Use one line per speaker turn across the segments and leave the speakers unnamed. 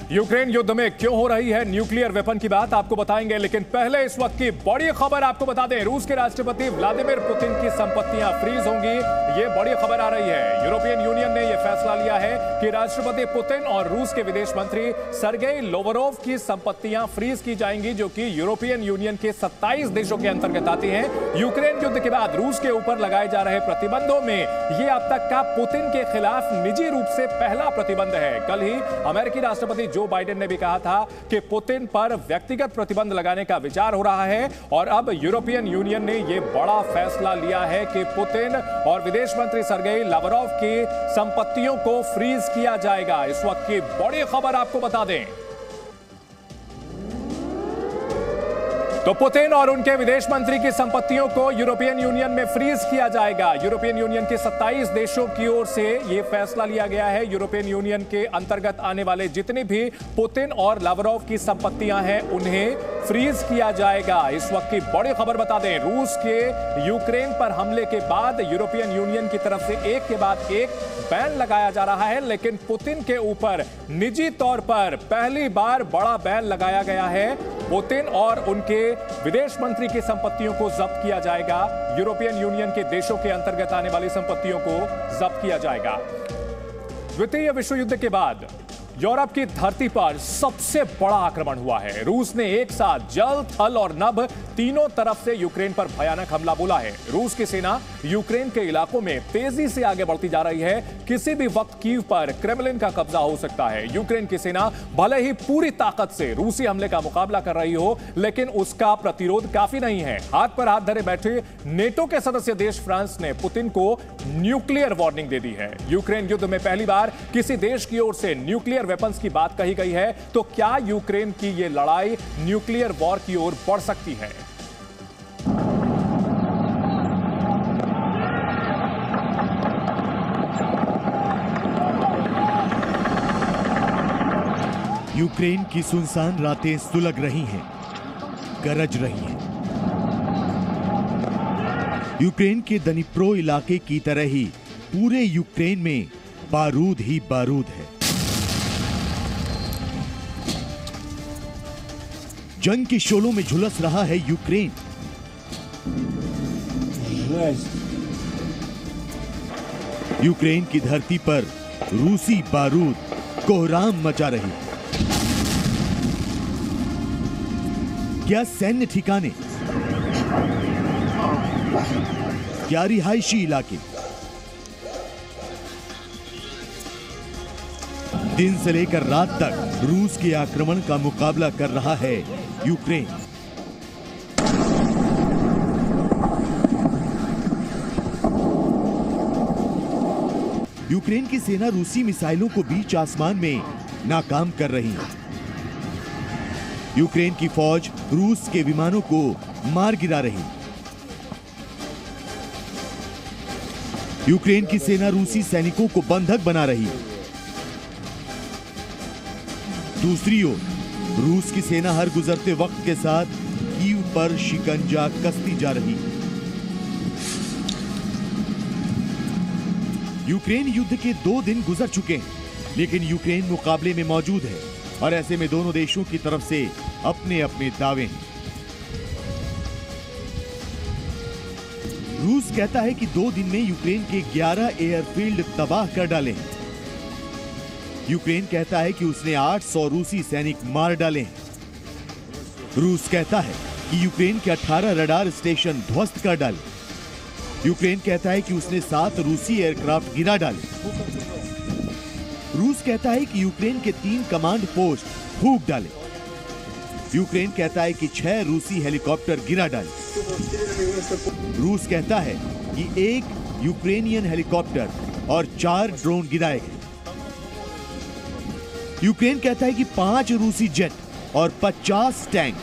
Ukraine युद्ध में क्यों हो रही है न्यूक्लियर वेपन की बात आपको बताएंगे, लेकिन पहले इस वक्त की बड़ी खबर आपको बता दें। रूस के राष्ट्रपति व्लादिमीर पुतिन की संपत्तियां फ्रीज होंगी, ये बड़ी खबर आ रही है। यूरोपियन यूनियन ने यह फैसला लिया है कि राष्ट्रपति पुतिन और रूस के विदेश मंत्री सर्गेई लावरोव की संपत्तियां फ्रीज की जाएंगी, जो कि यूरोपियन यूनियन के 27 देशों के अंतर्गत आती हैं। यूक्रेन युद्ध के बाद रूस के ऊपर लगाए जा रहे प्रतिबंधों में यह अब तक का पुतिन के खिलाफ निजी रूप से पहला प्रतिबंध है। कल ही अमेरिकी राष्ट्रपति जो बाइडेन ने भी कहा था कि पुतिन पर व्यक्तिगत प्रतिबंध लगाने का विचार हो रहा है, और अब यूरोपियन यूनियन ने यह बड़ा फैसला लिया है कि पुतिन और विदेश मंत्री सर्गेई लावरोव की संपत्तियों को फ्रीज किया जाएगा। इस वक्त की बड़ी खबर आपको बता दें तो पुतिन और उनके विदेश मंत्री की संपत्तियों को यूरोपियन यूनियन में फ्रीज किया जाएगा। यूरोपियन यूनियन के 27 देशों की ओर से यह फैसला लिया गया है। यूरोपियन यूनियन के अंतर्गत आने वाले जितनी भी पुतिन और लावरोव की संपत्तियां हैं उन्हें फ्रीज किया जाएगा। इस वक्त की बड़ी खबर बता दें, रूस के यूक्रेन पर हमले के बाद यूरोपियन यूनियन की तरफ से एक के बाद एक बैन लगाया जा रहा है, लेकिन पुतिन के ऊपर निजी तौर पर पहली बार बड़ा बैन लगाया गया है। पुतिन और उनके विदेश मंत्री की संपत्तियों को जब्त किया जाएगा। यूरोपियन यूनियन के देशों के अंतर्गत आने वाली संपत्तियों को जब्त किया जाएगा। द्वितीय विश्व युद्ध के बाद यूरोप की धरती पर सबसे बड़ा आक्रमण हुआ है। रूस ने एक साथ जल, थल और नभ तीनों तरफ से यूक्रेन पर भयानक हमला बोला है। रूस की सेना यूक्रेन के इलाकों में तेजी से आगे बढ़ती जा रही है। किसी भी वक्त कीव पर क्रेमलिन का कब्जा हो सकता है। यूक्रेन की सेना भले ही पूरी ताकत से रूसी हमले का मुकाबला कर रही हो, लेकिन उसका प्रतिरोध काफी नहीं है। हाथ पर हाथ धरे बैठे नेटो के सदस्य देश फ्रांस ने पुतिन को न्यूक्लियर वार्निंग दे दी है। यूक्रेन युद्ध में पहली बार किसी देश की ओर से न्यूक्लियर वेपन्स की बात कही गई है, तो क्या यूक्रेन की यह लड़ाई न्यूक्लियर वॉर की ओर बढ़ सकती है?
यूक्रेन की सुनसान रातें सुलग रही हैं, गरज रही हैं। यूक्रेन के दनिप्रो इलाके की तरह ही पूरे यूक्रेन में बारूद ही बारूद है। जंग के शोलों में झुलस रहा है यूक्रेन। यूक्रेन की धरती पर रूसी बारूद कोहराम मचा रही है। क्या सैन्य ठिकाने, क्या रिहायशी इलाके, दिन से लेकर रात तक रूस के आक्रमण का मुकाबला कर रहा है यूक्रेन। यूक्रेन की सेना रूसी मिसाइलों को बीच आसमान में नाकाम कर रही है। यूक्रेन की फौज रूस के विमानों को मार गिरा रही है। यूक्रेन की सेना रूसी सैनिकों को बंधक बना रही है। दूसरी ओर रूस की सेना हर गुजरते वक्त के साथ कीव पर शिकंजा कसती जा रही है। यूक्रेन युद्ध के 2 दिन गुजर चुके हैं, लेकिन यूक्रेन मुकाबले में मौजूद है, और ऐसे में दोनों देशों की तरफ से अपने अपने दावे हैं। रूस कहता है कि 2 दिन में यूक्रेन के 11 एयरफील्ड तबाह कर डाले हैं। यूक्रेन कहता है कि उसने 800 रूसी सैनिक मार डाले हैं। रूस कहता है कि यूक्रेन के 18 रडार स्टेशन ध्वस्त कर डाले। यूक्रेन कहता है कि उसने 7 रूसी एयरक्राफ्ट गिरा डाले। रूस कहता है कि यूक्रेन के 3 कमांड पोस्ट फूंक डाले। यूक्रेन कहता है कि 6 रूसी हेलीकॉप्टर गिरा डाले। रूस कहता है कि 1 यूक्रेनियन हेलीकॉप्टर और 4 ड्रोन गिराए गए। यूक्रेन कहता है कि 5 रूसी जेट और 50 टैंक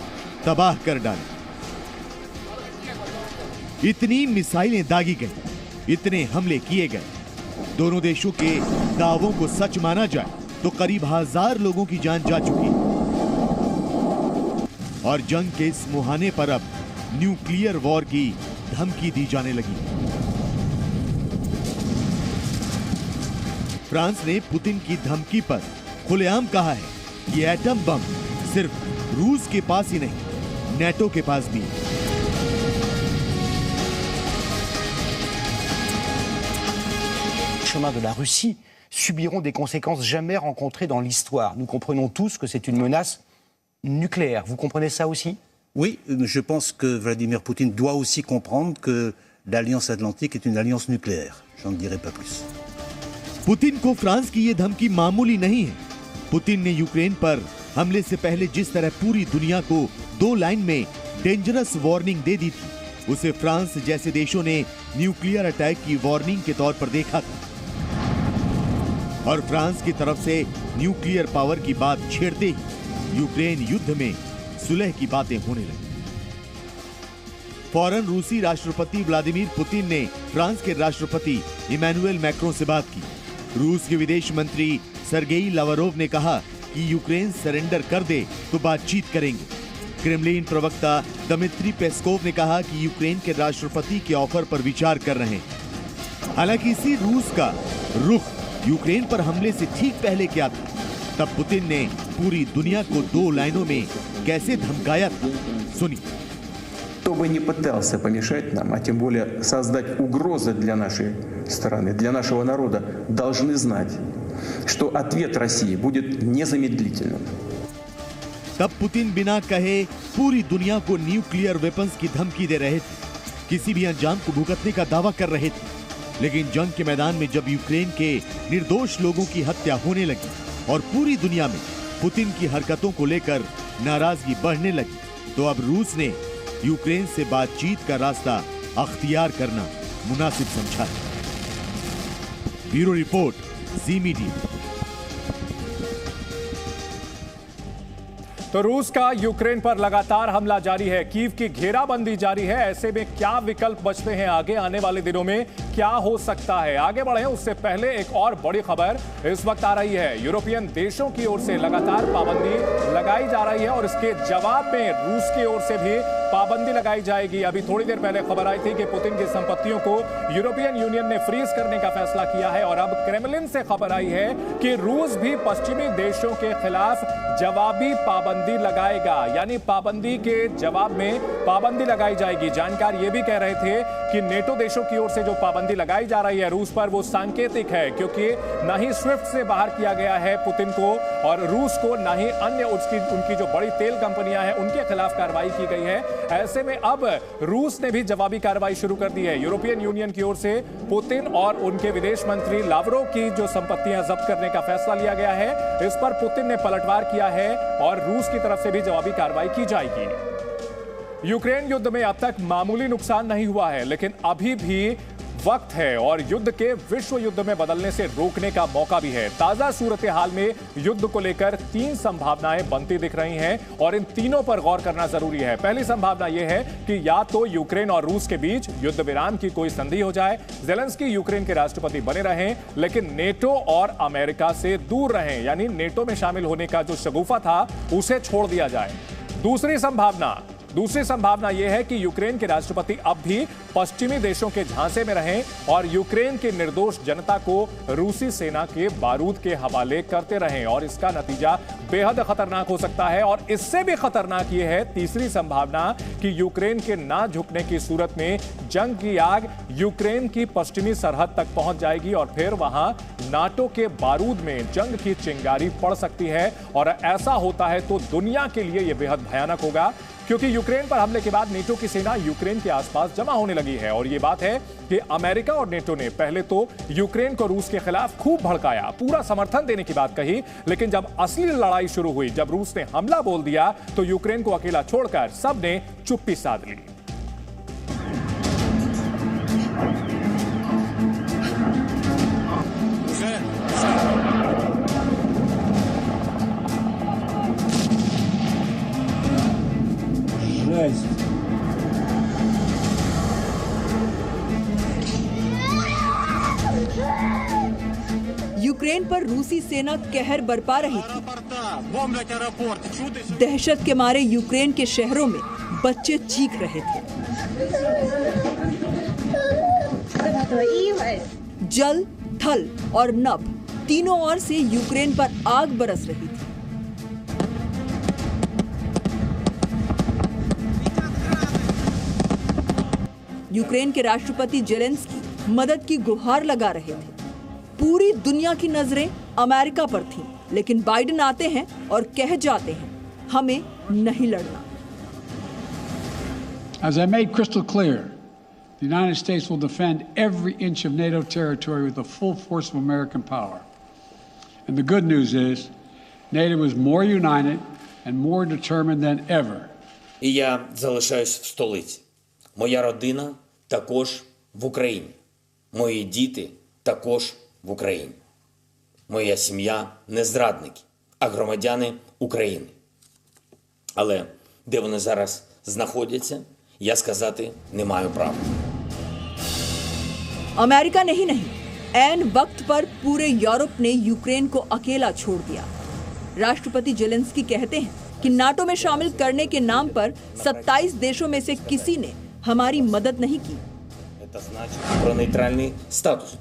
तबाह कर डाले। इतनी मिसाइलें दागी गई, इतने हमले किए गए। दोनों देशों के दावों को सच माना जाए तो करीब 1000 लोगों की जान जा चुकी है, और जंग के इस मुहाने पर अब न्यूक्लियर वॉर की धमकी दी जाने लगी। फ्रांस ने पुतिन की धमकी पर खुलेआम कहा है ये एटम बम सिर्फ रूस के पास ही नहीं, नेटो के पास भी है।
Chemin de la Russie subiront des conséquences jamais rencontrées dans l'histoire. Nous comprenons tous que c'est une menace nucléaire. Vous comprenez ça aussi?
Oui, je pense que Vladimir Poutine doit aussi comprendre que l'Alliance Atlantique est une alliance nucléaire. Je n'en dirai pas plus.
Putin को France की ये धमकी मामूली नहीं है। Putin ने Ukraine पर हमले से पहले जिस तरह पूरी दुनिया को 2 लाइन में डेंजरस वार्निंग दे दी थी, उसे फ्रांस जैसे देशों ने न्यूक्लियर अटैक की वार्निंग के तौर पर देखा था। और फ्रांस की तरफ से न्यूक्लियर पावर की बात छेड़ते ही यूक्रेन युद्ध में सुलह की बातें होने लगी। फौरन रूसी राष्ट्रपति व्लादिमीर पुतिन ने फ्रांस के राष्ट्रपति इमैनुएल मैक्रों से बात की। रूस के विदेश मंत्री सर्गेई लावरोव ने कहा कि यूक्रेन सरेंडर कर दे तो बातचीत करेंगे। क्रेमलिन प्रवक्ता दमित्री पेस्कोव ने कहा कि यूक्रेन के राष्ट्रपति के ऑफर पर विचार कर रहे हैं। हालांकि इसी रूस का रुख यूक्रेन पर हमले से ठीक पहले क्या था, तब पुतिन ने पूरी दुनिया को 2 लाइनों में कैसे धमकाया था, सुनिए।
Кто бы ни пытался помешать нам, а тем более создать угрозы для нашей страны, для нашего народа, должны знать, что ответ России будет незамедлительным.
तब पुतिन बिना कहे पूरी दुनिया को न्यूक्लियर वेपन्स की धमकी दे रहे थे, किसी भी अंजाम को भुगतने का दावा कर रहे थे। लेकिन जंग के मैदान में जब यूक्रेन के निर्दोष लोगों की हत्या होने लगी और पूरी दुनिया में पुतिन की हरकतों को लेकर नाराजगी बढ़ने लगी, तो अब रूस ने यूक्रेन से बातचीत का रास्ता अख्तियार करना मुनासिब समझा है। ब्यूरो रिपोर्ट, जी मीडिया।
तो रूस का यूक्रेन पर लगातार हमला जारी है, कीव की घेराबंदी जारी है। ऐसे में क्या विकल्प बचते हैं आगे आने वाले दिनों में, क्या हो सकता है? आगे बढ़े उससे पहले एक और बड़ी खबर इस वक्त आ रही है। यूरोपियन देशों की ओर से लगातार पाबंदी लगाई जा रही है और इसके जवाब में रूस की ओर से भी पाबंदी लगाई जाएगी। अभी थोड़ी देर पहले खबर आई थी कि पुतिन की संपत्तियों को यूरोपियन यूनियन ने फ्रीज करने का फैसला किया है और अब क्रेमलिन से खबर आई है कि रूस भी पश्चिमी देशों के खिलाफ जवाबी पाबंदी लगाएगा, यानी पाबंदी के जवाब में पाबंदी लगाई जाएगी। जानकार ये भी कह रहे थे कि नेटो देशों की ओर से जो पाबंदी लगाई जा रही है रूस पर, वो सांकेतिक है, क्योंकि ना ही स्विफ्ट से बाहर किया गया है पुतिन को और रूस को, ना ही अन्य उनकी जो बड़ी तेल कंपनियां हैं उनके खिलाफ कार्रवाई की गई है। ऐसे में अब रूस ने भी जवाबी कार्रवाई शुरू कर दी है। यूरोपियन यूनियन की ओर से पुतिन और उनके विदेश मंत्री लावरोव की जो संपत्तियां जब्त करने का फैसला लिया गया है, इस पर पुतिन ने पलटवार किया है और रूस की तरफ से भी जवाबी कार्रवाई की जाएगी। यूक्रेन युद्ध में अब तक मामूली नुकसान नहीं हुआ है, लेकिन अभी भी वक्त है और युद्ध के विश्व युद्ध में बदलने से रोकने का मौका भी है। ताजा सूरत हाल में युद्ध को लेकर 3 संभावनाएं बनती दिख रही हैं और इन तीनों पर गौर करना जरूरी है। पहली संभावना यह है कि या तो यूक्रेन और रूस के बीच युद्ध विराम की कोई संधि हो जाए, ज़ेलेंस्की यूक्रेन के राष्ट्रपति बने रहें लेकिन नेटो और अमेरिका से दूर रहें, यानी नेटो में शामिल होने का जो शगुफा था उसे छोड़ दिया जाए। दूसरी संभावना यह है कि यूक्रेन के राष्ट्रपति अब भी पश्चिमी देशों के झांसे में रहें और यूक्रेन की निर्दोष जनता को रूसी सेना के बारूद के हवाले करते रहें और इसका नतीजा बेहद खतरनाक हो सकता है। और इससे भी खतरनाक यह है तीसरी संभावना कि यूक्रेन के ना झुकने की सूरत में जंग की आग यूक्रेन की पश्चिमी सरहद तक पहुंच जाएगी और फिर वहां नाटो के बारूद में जंग की चिंगारी पड़ सकती है। और ऐसा होता है तो दुनिया के लिए यह बेहद भयानक होगा, क्योंकि यूक्रेन पर हमले के बाद नेटो की सेना यूक्रेन के आसपास जमा होने लगी है। और यह बात है कि अमेरिका और नेटो ने पहले तो यूक्रेन को रूस के खिलाफ खूब भड़काया, पूरा समर्थन देने की बात कही, लेकिन जब असली लड़ाई शुरू हुई, जब रूस ने हमला बोल दिया, तो यूक्रेन को अकेला छोड़कर सबने चुप्पी साध ली।
यूक्रेन पर रूसी सेना कहर बरपा रही थी। दहशत के मारे यूक्रेन के शहरों में बच्चे चीख रहे थे। जल, थल और नभ तीनों ओर से यूक्रेन पर आग बरस रही थी। यूक्रेन के राष्ट्रपति जेलेंस्की मदद की गुहार लगा रहे थे। पूरी दुनिया की नजरें अमेरिका पर थीं, लेकिन बाइडेन आते हैं और कह जाते हैं, हमें नहीं लड़ना।
As I made crystal clear, the United States will defend every inch of NATO territory with the full force of American power. And the good news is, NATO is more united and more determined than ever.
І я залишаюсь в столиці. Моя родина також в Україні. Мої діти також в Україні. Моя сім'я не зрадники, а громадяни України. Але де вони зараз знаходяться, я сказати не маю права.
America नहीं, ऐन वक्त पर पूरे Europe ने Ukraine को अकेला छोड़ दिया। राष्ट्रपति जेलेंस्की कहते हैं कि नाटो में शामिल करने के नाम पर 27 देशों में से किसी ने हमारी मदद नहीं की।
Це значить про нейтральний статус.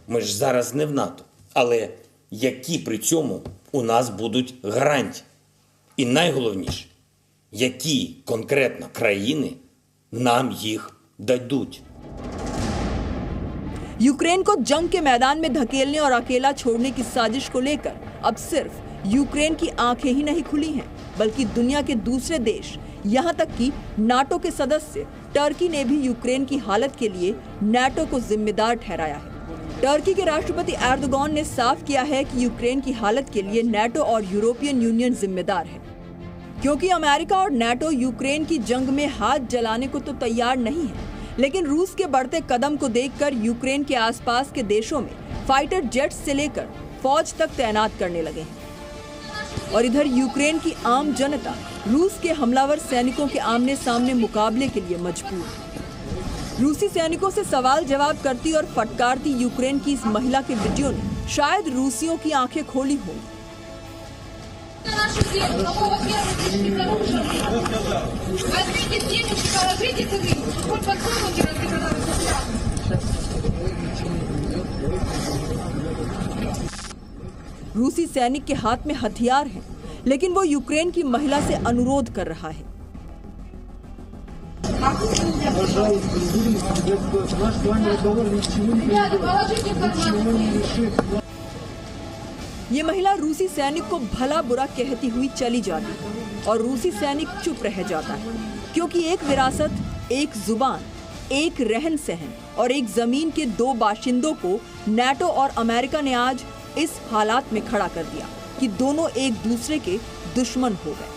Ми ж зараз не в НАТО. Але які при цьому у нас будуть гарантії? І найголовніше, які конкретно країни нам їх дадуть?
यूक्रेन को जंग के मैदान में धकेलने और अकेला छोड़ने की साजिश को लेकर अब सिर्फ यूक्रेन की आंखें ही नहीं खुली हैं, बल्कि दुनिया के दूसरे देश, यहां तक कि नाटो के सदस्य टर्की ने भी यूक्रेन की हालत के लिए नाटो को जिम्मेदार ठहराया है। टर्की के राष्ट्रपति एर्दोगान ने साफ किया है कि यूक्रेन की हालत के लिए नाटो और यूरोपियन यूनियन जिम्मेदार है, क्योंकि अमेरिका और नाटो यूक्रेन की जंग में हाथ जलाने को तो तैयार नहीं है, लेकिन रूस के बढ़ते कदम को देखकर यूक्रेन के आसपास के देशों में फाइटर जेट्स से लेकर फौज तक तैनात करने लगे हैं। और इधर यूक्रेन की आम जनता रूस के हमलावर सैनिकों के आमने सामने मुकाबले के लिए मजबूर है। रूसी सैनिकों से सवाल जवाब करती और फटकारती यूक्रेन की इस महिला के वीडियो ने शायद रूसियों की आंखें खोली हो। रूसी सैनिक के हाथ में हथियार हैं, लेकिन वो यूक्रेन की महिला से अनुरोध कर रहा है। ये महिला रूसी सैनिक को भला बुरा कहती हुई चली जाती है और रूसी सैनिक चुप रह जाता है, क्योंकि एक विरासत, एक जुबान, एक रहन सहन और एक जमीन के दो बाशिंदों को नाटो और अमेरिका ने आज इस हालात में खड़ा कर दिया कि दोनों एक दूसरे के दुश्मन हो गए।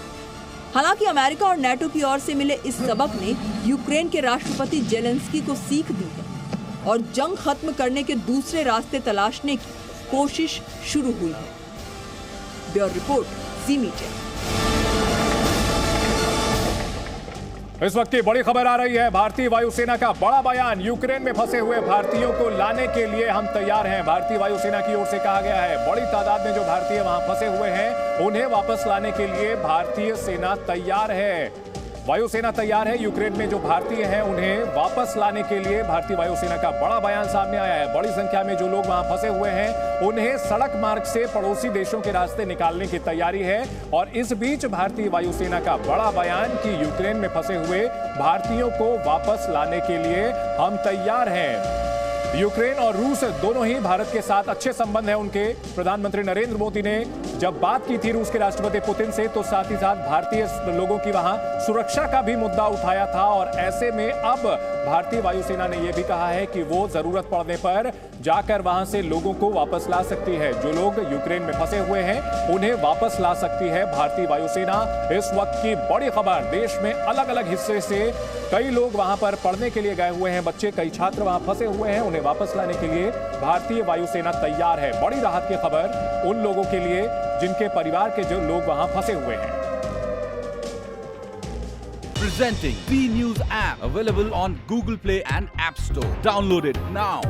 हालांकि अमेरिका और नाटो की ओर से मिले इस सबक ने यूक्रेन के राष्ट्रपति जेलेंस्की को सीख दी है और जंग खत्म करने के दूसरे रास्ते तलाशने की कोशिश शुरू हुई है। ब्यूरो रिपोर्ट, जी मीडिया।
इस वक्त की बड़ी खबर आ रही है। भारतीय वायुसेना का बड़ा बयान, यूक्रेन में फंसे हुए भारतीयों को लाने के लिए हम तैयार हैं। भारतीय वायुसेना की ओर से कहा गया है, बड़ी तादाद में जो भारतीय वहां फंसे हुए हैं उन्हें वापस लाने के लिए भारतीय सेना तैयार है। वायुसेना तैयार है। यूक्रेन में जो भारतीय हैं उन्हें वापस लाने के लिए भारतीय वायुसेना का बड़ा बयान सामने आया है। बड़ी संख्या में जो लोग वहां फंसे हुए हैं उन्हें सड़क मार्ग से पड़ोसी देशों के रास्ते निकालने की तैयारी है। और इस बीच भारतीय वायुसेना का बड़ा बयान कि यूक्रेन में फंसे हुए भारतीयों को वापस लाने के लिए हम तैयार हैं। यूक्रेन और रूस दोनों ही भारत के साथ अच्छे संबंध हैं उनके। प्रधानमंत्री नरेंद्र मोदी ने जब बात की थी रूस के राष्ट्रपति पुतिन से, तो साथ ही साथ भारतीय लोगों की वहां सुरक्षा का भी मुद्दा उठाया था। और ऐसे में अब भारतीय वायुसेना ने यह भी कहा है कि वो जरूरत पड़ने पर जाकर वहां से लोगों को वापस ला सकती है। जो लोग यूक्रेन में फंसे हुए हैं उन्हें वापस ला सकती है भारतीय वायुसेना। इस वक्त की बड़ी खबर, देश में अलग अलग हिस्से से कई लोग वहां पर पढ़ने के लिए गए हुए हैं, बच्चे, कई छात्र वहां फंसे हुए हैं, उन्हें वापस लाने के लिए भारतीय वायुसेना तैयार है। बड़ी राहत की खबर उन लोगों के लिए जिनके परिवार के जो लोग वहां फंसे हुए हैं।
Presenting B News app, available on Google Play and App Store. Download it now.